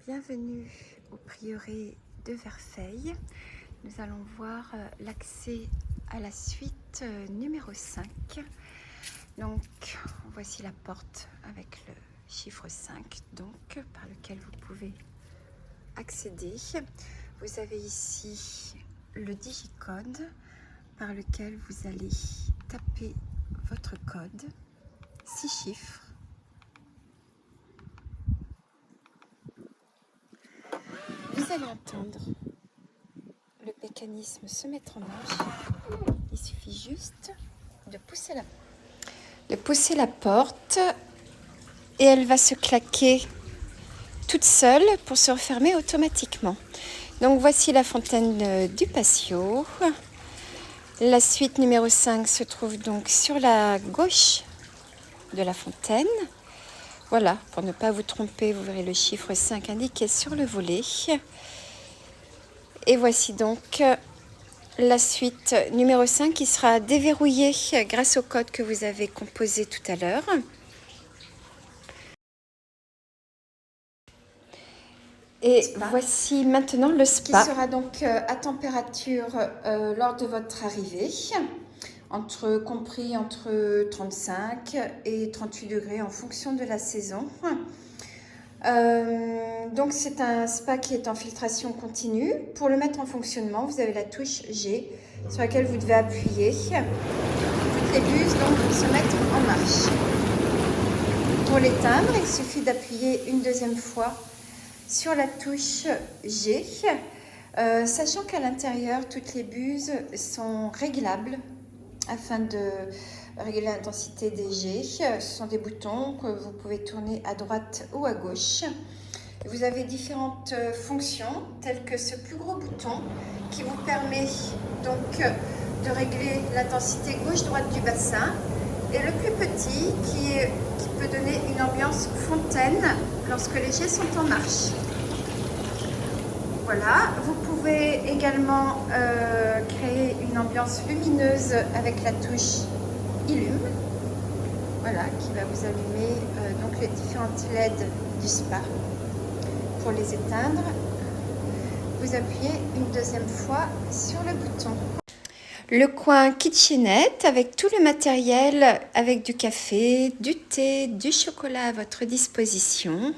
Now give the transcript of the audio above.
Bienvenue au prieuré de Verfeil. Nous allons voir l'accès à la suite numéro 5. Donc, voici la porte avec le chiffre 5, donc, par lequel vous pouvez accéder. Vous avez ici le digicode par lequel vous allez taper votre code, 6 chiffres. Vous allez entendre le mécanisme se mettre en marche. Il suffit juste de pousser la porte et elle va se claquer toute seule pour se refermer automatiquement. Donc voici la fontaine du patio. La suite numéro 5 se trouve donc sur la gauche de la fontaine. Voilà, pour ne pas vous tromper, vous verrez le chiffre 5 indiqué sur le volet. Et voici donc la suite numéro 5 qui sera déverrouillée grâce au code que vous avez composé tout à l'heure. Et voici maintenant le spa qui sera donc à température lors de votre arrivée, compris entre 35 et 38 degrés en fonction de la saison. Donc c'est un spa qui est en filtration continue. Pour le mettre en fonctionnement, vous avez la touche G sur laquelle vous devez appuyer. Toutes les buses donc se mettent en marche. Pour l'éteindre, il suffit d'appuyer une deuxième fois sur la touche G, sachant qu'à l'intérieur, toutes les buses sont réglables afin de régler l'intensité des G. Ce sont des boutons que vous pouvez tourner à droite ou à gauche. Vous avez différentes fonctions, telles que ce plus gros bouton qui vous permet donc de régler l'intensité gauche-droite du bassin, et le plus petit qui peut donner une ambiance fontaine lorsque les jets sont en marche. Voilà, vous pouvez également créer une ambiance lumineuse avec la touche Illume, voilà, qui va vous allumer donc les différentes LED du spa. Pour les éteindre, vous appuyez une deuxième fois sur le bouton. Le coin kitchenette avec tout le matériel, avec du café, du thé, du chocolat à votre disposition.